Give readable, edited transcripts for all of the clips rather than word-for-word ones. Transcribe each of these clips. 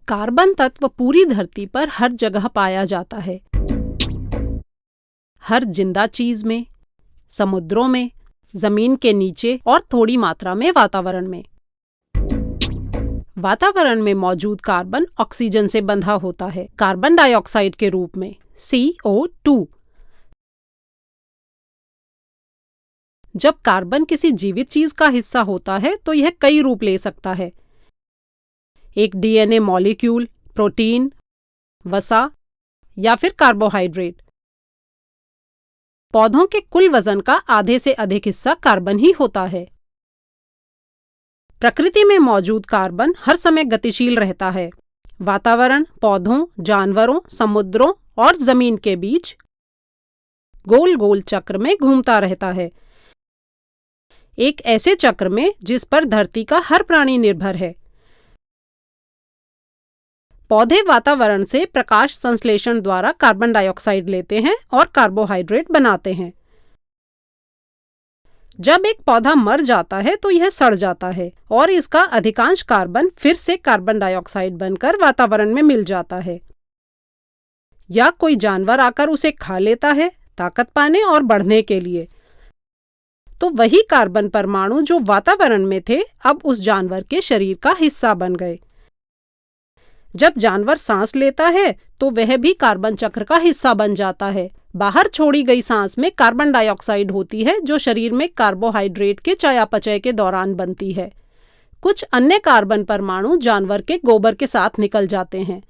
Carbon तत्व पूरी धरती पर हर जगह पाया जाता है। हर जिंदा चीज में, समुद्रों में, जमीन के नीचे और थोड़ी मात्रा में वातावरण में। वातावरण में मौजूद कार्बन ऑक्सीजन से बंधा होता है कार्बन डाइऑक्साइड के रूप में CO2। जब कार्बन किसी जीवित चीज का हिस्सा होता है तो यह कई रूप ले सकता है। एक DNA मॉलिक्यूल, प्रोटीन, वसा या फिर कार्बोहाइड्रेट। पौधों के कुल वजन का आधे से अधिक हिस्सा कार्बन ही होता है। प्रकृति में मौजूद कार्बन हर समय गतिशील रहता है। वातावरण, पौधों, जानवरों, समुद्रों और जमीन के बीच गोल गोल चक्र में घूमता रहता है। एक ऐसे चक्र में जिस पर धरती का हर प्राणी निर्भर है। पौधे वातावरण से प्रकाश संश्लेषण द्वारा कार्बन डाइऑक्साइड लेते हैं और कार्बोहाइड्रेट बनाते हैं। जब एक पौधा मर जाता है तो यह सड़ जाता है और इसका अधिकांश कार्बन फिर से कार्बन डाइऑक्साइड बनकर वातावरण में मिल जाता है। या कोई जानवर आकर उसे खा लेता है ताकत पाने और बढ़ने के लिए। तो वही कार्बन परमाणु जो वातावरण में थे अब उस जानवर के शरीर का हिस्सा बन गए। जब जानवर सांस लेता है तो वह भी कार्बन चक्र का हिस्सा बन जाता है। बाहर छोड़ी गई सांस में कार्बन डाइऑक्साइड होती है जो शरीर में कार्बोहाइड्रेट के चयापचय के दौरान बनती है। कुछ अन्य कार्बन परमाणु जानवर के गोबर के साथ निकल जाते हैं।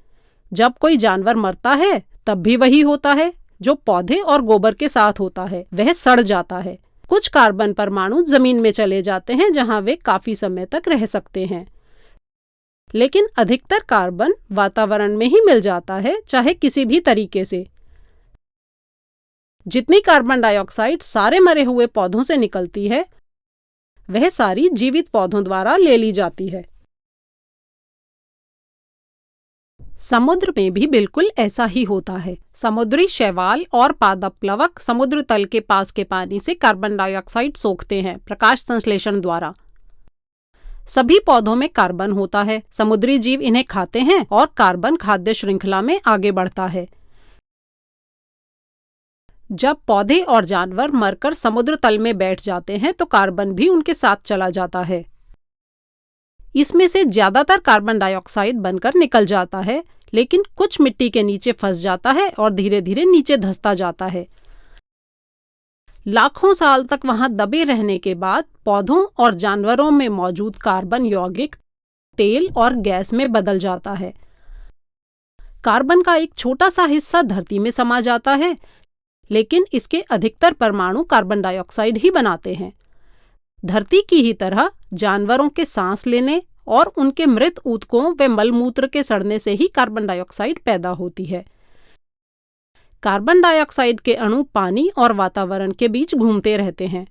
जब कोई जानवर मरता है तब भी वही होता है जो पौधे और गोबर के साथ होता है, वह सड़ जाता है। कुछ कार्बन परमाणु जमीन में चले जाते हैं जहां वे काफी समय तक रह सकते हैं। लेकिन अधिकतर कार्बन वातावरण में ही मिल जाता है, चाहे किसी भी तरीके से। जितनी कार्बन डाइऑक्साइड सारे मरे हुए पौधों से निकलती है वह सारी जीवित पौधों द्वारा ले ली जाती है। समुद्र में भी बिल्कुल ऐसा ही होता है। समुद्री शैवाल और पादप प्लवक समुद्र तल के पास के पानी से कार्बन डाइऑक्साइड सोखते हैं प्रकाश संश्लेषण द्वारा। सभी पौधों में कार्बन होता है। समुद्री जीव इन्हें खाते हैं और कार्बन खाद्य श्रृंखला में आगे बढ़ता है। जब पौधे और जानवर मरकर समुद्र तल में बैठ जाते हैं तो कार्बन भी उनके साथ चला जाता है। इसमें से ज्यादातर कार्बन डाइऑक्साइड बनकर निकल जाता है, लेकिन कुछ मिट्टी के नीचे फंस जाता है और धीरे धीरे नीचे धंसता जाता है। लाखों साल तक वहां दबे रहने के बाद पौधों और जानवरों में मौजूद कार्बन यौगिक तेल और गैस में बदल जाता है। कार्बन का एक छोटा सा हिस्सा धरती में समा जाता है, लेकिन इसके अधिकतर परमाणु कार्बन डाइऑक्साइड ही बनाते हैं। धरती की ही तरह जानवरों के सांस लेने और उनके मृत ऊतकों व मलमूत्र के सड़ने से ही कार्बन डाइऑक्साइड पैदा होती है। कार्बन डाइऑक्साइड के अणु पानी और वातावरण के बीच घूमते रहते हैं।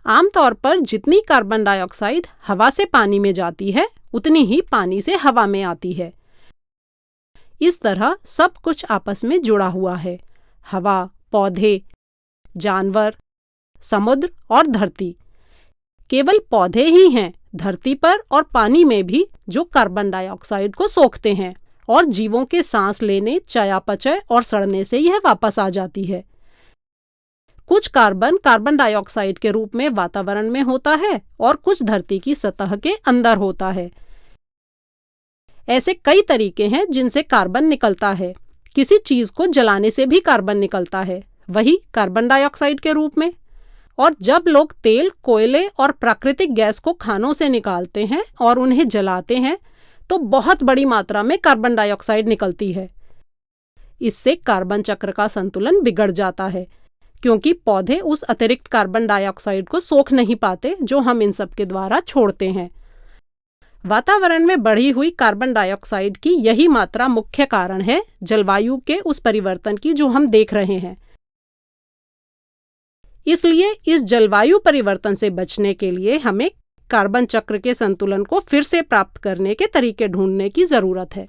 आमतौर पर जितनी कार्बन डाइऑक्साइड हवा से पानी में जाती है उतनी ही पानी से हवा में आती है। इस तरह सब कुछ आपस में जुड़ा हुआ है। हवा, पौधे, जानवर, समुद्र और धरती। केवल पौधे ही हैं धरती पर और पानी में भी जो कार्बन डाइऑक्साइड को सोखते हैं और जीवों के सांस लेने, चयापचय और सड़ने से यह वापस आ जाती है। कुछ कार्बन कार्बन डाइऑक्साइड के रूप में वातावरण में होता है और कुछ धरती की सतह के अंदर होता है। ऐसे कई तरीके हैं जिनसे कार्बन निकलता है। किसी चीज को जलाने से भी कार्बन निकलता है, वही कार्बन डाइऑक्साइड के रूप में। और जब लोग तेल, कोयले और प्राकृतिक गैस को खानों से निकालते हैं और उन्हें जलाते हैं तो बहुत बड़ी मात्रा में कार्बन डाइऑक्साइड निकलती है। इससे कार्बन चक्र का संतुलन बिगड़ जाता है, क्योंकि पौधे उस अतिरिक्त कार्बन डाइऑक्साइड को सोख नहीं पाते जो हम इन सब के द्वारा छोड़ते हैं। वातावरण में बढ़ी हुई कार्बन डाइऑक्साइड की यही मात्रा मुख्य कारण है जलवायु के उस परिवर्तन की जो हम देख रहे हैं। इसलिए इस जलवायु परिवर्तन से बचने के लिए हमें कार्बन चक्र के संतुलन को फिर से प्राप्त करने के तरीके ढूंढने की जरूरत है।